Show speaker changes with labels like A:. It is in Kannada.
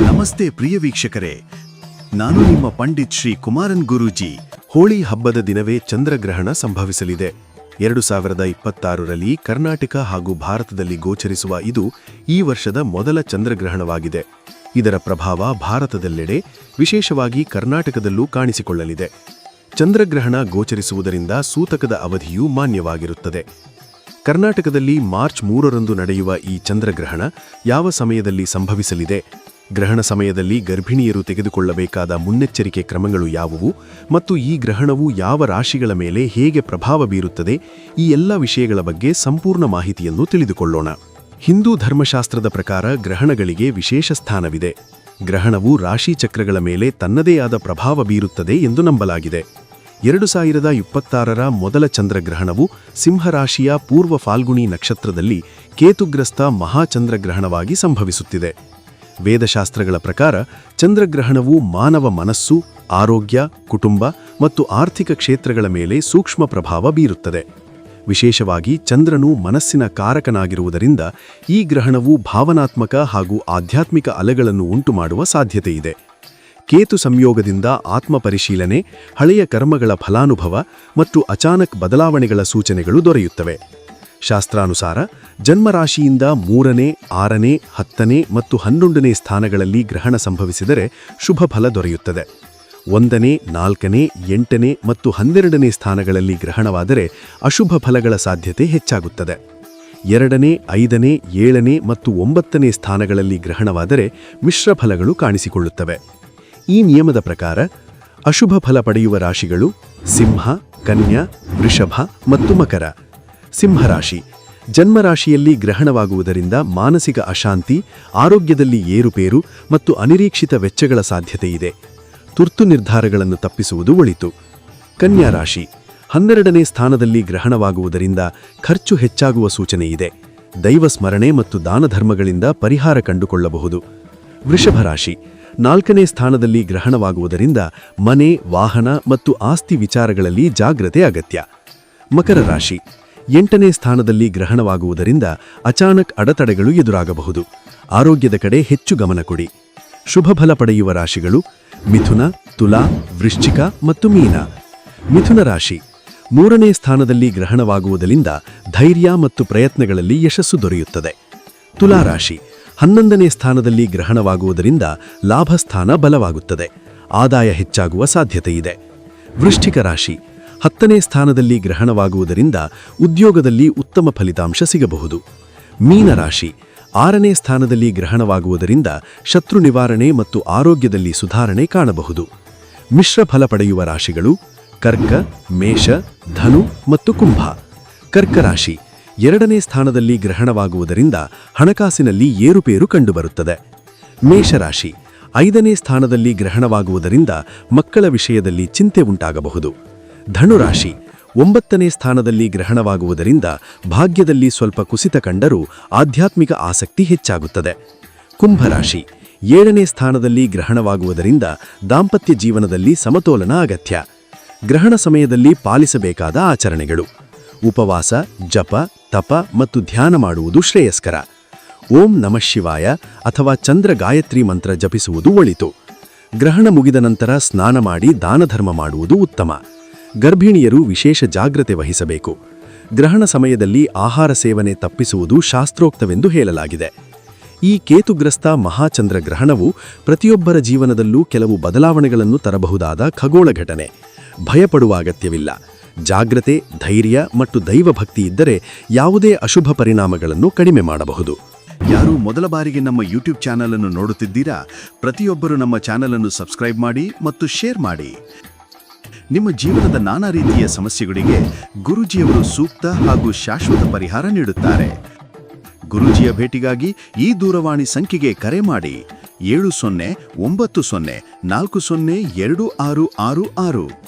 A: ನಮಸ್ತೆ ಪ್ರಿಯ ವೀಕ್ಷಕರೇ, ನಾನು ನಿಮ್ಮ ಪಂಡಿತ್ ಶ್ರೀ ಕುಮಾರನ್ ಗುರೂಜಿ. ಹೋಳಿ ಹಬ್ಬದ ದಿನವೇ ಚಂದ್ರಗ್ರಹಣ ಸಂಭವಿಸಲಿದೆ. 2026ರಲ್ಲಿ ಕರ್ನಾಟಕ ಹಾಗೂ ಭಾರತದಲ್ಲಿ ಗೋಚರಿಸುವ ಇದು ಈ ವರ್ಷದ ಮೊದಲ ಚಂದ್ರಗ್ರಹಣವಾಗಿದೆ. ಇದರ ಪ್ರಭಾವ ಭಾರತದೆಲ್ಲೆಡೆ, ವಿಶೇಷವಾಗಿ ಕರ್ನಾಟಕದಲ್ಲೂ ಕಾಣಿಸಿಕೊಳ್ಳಲಿದೆ. ಚಂದ್ರಗ್ರಹಣ ಗೋಚರಿಸುವುದರಿಂದ ಸೂತಕದ ಅವಧಿಯೂ ಮಾನ್ಯವಾಗಿರುತ್ತದೆ. ಕರ್ನಾಟಕದಲ್ಲಿ ಮಾರ್ಚ್ 3ರಂದು ನಡೆಯುವ ಈ ಚಂದ್ರಗ್ರಹಣ ಯಾವ ಸಮಯದಲ್ಲಿ ಸಂಭವಿಸಲಿದೆ, ಗ್ರಹಣ ಸಮಯದಲ್ಲಿ ಗರ್ಭಿಣಿಯರು ತೆಗೆದುಕೊಳ್ಳಬೇಕಾದ ಮುನ್ನೆಚ್ಚರಿಕೆ ಕ್ರಮಗಳು ಯಾವುವು ಮತ್ತು ಈ ಗ್ರಹಣವು ಯಾವ ರಾಶಿಗಳ ಮೇಲೆ ಹೇಗೆ ಪ್ರಭಾವ ಬೀರುತ್ತದೆ, ಈ ಎಲ್ಲ ವಿಷಯಗಳ ಬಗ್ಗೆ ಸಂಪೂರ್ಣ ಮಾಹಿತಿಯನ್ನು ತಿಳಿದುಕೊಳ್ಳೋಣ. ಹಿಂದೂ ಧರ್ಮಶಾಸ್ತ್ರದ ಪ್ರಕಾರ ಗ್ರಹಣಗಳಿಗೆ ವಿಶೇಷ ಸ್ಥಾನವಿದೆ. ಗ್ರಹಣವು ರಾಶಿ ಚಕ್ರಗಳ ಮೇಲೆ ತನ್ನದೇ ಆದ ಪ್ರಭಾವ ಬೀರುತ್ತದೆ ಎಂದು ನಂಬಲಾಗಿದೆ. 2026ರ ಮೊದಲ ಚಂದ್ರಗ್ರಹಣವು ಸಿಂಹರಾಶಿಯ ಪೂರ್ವ ಫಾಲ್ಗುಣಿ ನಕ್ಷತ್ರದಲ್ಲಿ ಕೇತುಗ್ರಸ್ತ ಮಹಾಚಂದ್ರಗ್ರಹಣವಾಗಿ ಸಂಭವಿಸುತ್ತಿದೆ. ವೇದಶಾಸ್ತ್ರಗಳ ಪ್ರಕಾರ ಚಂದ್ರಗ್ರಹಣವು ಮಾನವ ಮನಸ್ಸು, ಆರೋಗ್ಯ, ಕುಟುಂಬ ಮತ್ತು ಆರ್ಥಿಕ ಕ್ಷೇತ್ರಗಳ ಮೇಲೆ ಸೂಕ್ಷ್ಮ ಪ್ರಭಾವ ಬೀರುತ್ತದೆ. ವಿಶೇಷವಾಗಿ ಚಂದ್ರನು ಮನಸ್ಸಿನ ಕಾರಕನಾಗಿರುವುದರಿಂದ ಈ ಗ್ರಹಣವು ಭಾವನಾತ್ಮಕ ಹಾಗೂ ಆಧ್ಯಾತ್ಮಿಕ ಅಲೆಗಳನ್ನು ಉಂಟುಮಾಡುವ ಸಾಧ್ಯತೆಯಿದೆ. ಕೇತು ಸಂಯೋಗದಿಂದ ಆತ್ಮಪರಿಶೀಲನೆ, ಹಳೆಯ ಕರ್ಮಗಳ ಫಲಾನುಭವ ಮತ್ತು ಅಚಾನಕ್ ಬದಲಾವಣೆಗಳ ಸೂಚನೆಗಳು ದೊರೆಯುತ್ತವೆ. ಶಾಸ್ತ್ರಾನುಸಾರ ಜನ್ಮರಾಶಿಯಿಂದ 3ನೇ, 6ನೇ, 10ನೇ ಮತ್ತು 11ನೇ ಸ್ಥಾನಗಳಲ್ಲಿ ಗ್ರಹಣ ಸಂಭವಿಸಿದರೆ ಶುಭ ಫಲ ದೊರೆಯುತ್ತದೆ. 1ನೇ, 4ನೇ, 8ನೇ ಮತ್ತು 12ನೇ ಸ್ಥಾನಗಳಲ್ಲಿ ಗ್ರಹಣವಾದರೆ ಅಶುಭ ಫಲಗಳ ಸಾಧ್ಯತೆ ಹೆಚ್ಚಾಗುತ್ತದೆ. 2ನೇ, 5ನೇ, 7ನೇ ಮತ್ತು 9ನೇ ಸ್ಥಾನಗಳಲ್ಲಿ ಗ್ರಹಣವಾದರೆ ಮಿಶ್ರ ಫಲಗಳು ಕಾಣಿಸಿಕೊಳ್ಳುತ್ತವೆ. ಈ ನಿಯಮದ ಪ್ರಕಾರ ಅಶುಭ ಫಲ ಪಡೆಯುವ ರಾಶಿಗಳು ಸಿಂಹ, ಕನ್ಯಾ, ವೃಷಭ ಮತ್ತು ಮಕರ. ಸಿಂಹರಾಶಿ ಜನ್ಮರಾಶಿಯಲ್ಲಿ ಗ್ರಹಣವಾಗುವುದರಿಂದ ಮಾನಸಿಕ ಅಶಾಂತಿ, ಆರೋಗ್ಯದಲ್ಲಿ ಏರುಪೇರು ಮತ್ತು ಅನಿರೀಕ್ಷಿತ ವೆಚ್ಚಗಳ ಸಾಧ್ಯತೆಯಿದೆ. ತುರ್ತು ನಿರ್ಧಾರಗಳನ್ನು ತಪ್ಪಿಸುವುದು ಒಳಿತು. ಕನ್ಯಾ ರಾಶಿ 12ನೇ ಸ್ಥಾನದಲ್ಲಿ ಗ್ರಹಣವಾಗುವುದರಿಂದ ಖರ್ಚು ಹೆಚ್ಚಾಗುವ ಸೂಚನೆಯಿದೆ. ದೈವ ಸ್ಮರಣೆ ಮತ್ತು ದಾನಧರ್ಮಗಳಿಂದ ಪರಿಹಾರ ಕಂಡುಕೊಳ್ಳಬಹುದು. ವೃಷಭ ರಾಶಿ 4ನೇ ಸ್ಥಾನದಲ್ಲಿ ಗ್ರಹಣವಾಗುವುದರಿಂದ ಮನೆ, ವಾಹನ ಮತ್ತು ಆಸ್ತಿ ವಿಚಾರಗಳಲ್ಲಿ ಜಾಗ್ರತೆ ಅಗತ್ಯ. ಮಕರ ರಾಶಿ 8ನೇ ಸ್ಥಾನದಲ್ಲಿ ಗ್ರಹಣವಾಗುವುದರಿಂದ ಅಚಾನಕ್ ಅಡೆತಡೆಗಳು ಎದುರಾಗಬಹುದು. ಆರೋಗ್ಯದ ಕಡೆ ಹೆಚ್ಚು ಗಮನ ಕೊಡಿ. ಶುಭ ಫಲ ಪಡೆಯುವ ರಾಶಿಗಳು ಮಿಥುನ, ತುಲಾ, ವೃಶ್ಚಿಕ ಮತ್ತು ಮೀನ. ಮಿಥುನ ರಾಶಿ 3ನೇ ಸ್ಥಾನದಲ್ಲಿ ಗ್ರಹಣವಾಗುವುದರಿಂದ ಧೈರ್ಯ ಮತ್ತು ಪ್ರಯತ್ನಗಳಲ್ಲಿ ಯಶಸ್ಸು ದೊರೆಯುತ್ತದೆ. ತುಲಾ ರಾಶಿ 11ನೇ ಸ್ಥಾನದಲ್ಲಿ ಗ್ರಹಣವಾಗುವುದರಿಂದ ಲಾಭಸ್ಥಾನ ಬಲವಾಗುತ್ತದೆ. ಆದಾಯ ಹೆಚ್ಚಾಗುವ ಸಾಧ್ಯತೆಯಿದೆ. ವೃಶ್ಚಿಕ ರಾಶಿ 10ನೇ ಸ್ಥಾನದಲ್ಲಿ ಗ್ರಹಣವಾಗುವುದರಿಂದ ಉದ್ಯೋಗದಲ್ಲಿ ಉತ್ತಮ ಫಲಿತಾಂಶ ಸಿಗಬಹುದು. ಮೀನರಾಶಿ 6ನೇ ಸ್ಥಾನದಲ್ಲಿ ಗ್ರಹಣವಾಗುವುದರಿಂದ ಶತ್ರು ನಿವಾರಣೆ ಮತ್ತು ಆರೋಗ್ಯದಲ್ಲಿ ಸುಧಾರಣೆ ಕಾಣಬಹುದು. ಮಿಶ್ರ ಫಲ ಪಡೆಯುವ ರಾಶಿಗಳು ಕರ್ಕ, ಮೇಷ, ಧನು ಮತ್ತು ಕುಂಭ. ಕರ್ಕ ರಾಶಿ 2ನೇ ಸ್ಥಾನದಲ್ಲಿ ಗ್ರಹಣವಾಗುವುದರಿಂದ ಹಣಕಾಸಿನಲ್ಲಿ ಏರುಪೇರು ಕಂಡುಬರುತ್ತದೆ. ಮೇಷರಾಶಿ 5ನೇ ಸ್ಥಾನದಲ್ಲಿ ಗ್ರಹಣವಾಗುವುದರಿಂದ ಮಕ್ಕಳ ವಿಷಯದಲ್ಲಿ ಚಿಂತೆ ಉಂಟಾಗಬಹುದು. ಧನುರಾಶಿ 9ನೇ ಸ್ಥಾನದಲ್ಲಿ ಗ್ರಹಣವಾಗುವುದರಿಂದ ಭಾಗ್ಯದಲ್ಲಿ ಸ್ವಲ್ಪ ಕುಸಿತ ಕಂಡರೂ ಆಧ್ಯಾತ್ಮಿಕ ಆಸಕ್ತಿ ಹೆಚ್ಚಾಗುತ್ತದೆ. ಕುಂಭರಾಶಿ 7ನೇ ಸ್ಥಾನದಲ್ಲಿ ಗ್ರಹಣವಾಗುವುದರಿಂದ ದಾಂಪತ್ಯ ಜೀವನದಲ್ಲಿ ಸಮತೋಲನ ಅಗತ್ಯ. ಗ್ರಹಣ ಸಮಯದಲ್ಲಿ ಪಾಲಿಸಬೇಕಾದ ಆಚರಣೆಗಳು: ಉಪವಾಸ, ಜಪ, ತಪ ಮತ್ತು ಧ್ಯಾನ ಮಾಡುವುದು ಶ್ರೇಯಸ್ಕರ. ಓಂ ನಮಃ ಶಿವಾಯ ಅಥವಾ ಚಂದ್ರ ಗಾಯತ್ರಿ ಮಂತ್ರ ಜಪಿಸುವುದು ಒಳಿತು. ಗ್ರಹಣ ಮುಗಿದ ನಂತರ ಸ್ನಾನ ಮಾಡಿ ದಾನಧರ್ಮ ಮಾಡುವುದು ಉತ್ತಮ. ಗರ್ಭಿಣಿಯರು ವಿಶೇಷ ಜಾಗ್ರತೆ ವಹಿಸಬೇಕು. ಗ್ರಹಣ ಸಮಯದಲ್ಲಿ ಆಹಾರ ಸೇವನೆ ತಪ್ಪಿಸುವುದು ಶಾಸ್ತ್ರೋಕ್ತವೆಂದು ಹೇಳಲಾಗಿದೆ. ಈ ಕೇತುಗ್ರಸ್ತ ಮಹಾಚಂದ್ರ ಗ್ರಹಣವು ಪ್ರತಿಯೊಬ್ಬರ ಜೀವನದಲ್ಲೂ ಕೆಲವು ಬದಲಾವಣೆಗಳನ್ನು ತರಬಹುದಾದ ಖಗೋಳ ಘಟನೆ. ಭಯಪಡುವ ಅಗತ್ಯವಿಲ್ಲ. ಜಾಗ್ರತೆ, ಧೈರ್ಯ ಮತ್ತು ದೈವಭಕ್ತಿ ಇದ್ದರೆ ಯಾವುದೇ ಅಶುಭ ಪರಿಣಾಮಗಳನ್ನು ಕಡಿಮೆ ಮಾಡಬಹುದು.
B: ಯಾರು ಮೊದಲ ಬಾರಿಗೆ ನಮ್ಮ ಯೂಟ್ಯೂಬ್ ಚಾನಲ್ ಅನ್ನು ನೋಡುತ್ತಿದ್ದೀರಾ, ಪ್ರತಿಯೊಬ್ಬರು ನಮ್ಮ ಚಾನಲ್ ಅನ್ನು ಸಬ್ಸ್ಕ್ರೈಬ್ ಮಾಡಿ ಮತ್ತು ಶೇರ್ ಮಾಡಿ. ನಿಮ್ಮ ಜೀವನದ ನಾನಾ ರೀತಿಯ ಸಮಸ್ಯೆಗಳಿಗೆ ಗುರೂಜಿಯವರು ಸೂಕ್ತ ಹಾಗೂ ಶಾಶ್ವತ ಪರಿಹಾರ ನೀಡುತ್ತಾರೆ. ಗುರೂಜಿಯ ಭೇಟಿಗಾಗಿ ಈ ದೂರವಾಣಿ ಸಂಖ್ಯೆಗೆ ಕರೆ ಮಾಡಿ 7090402666.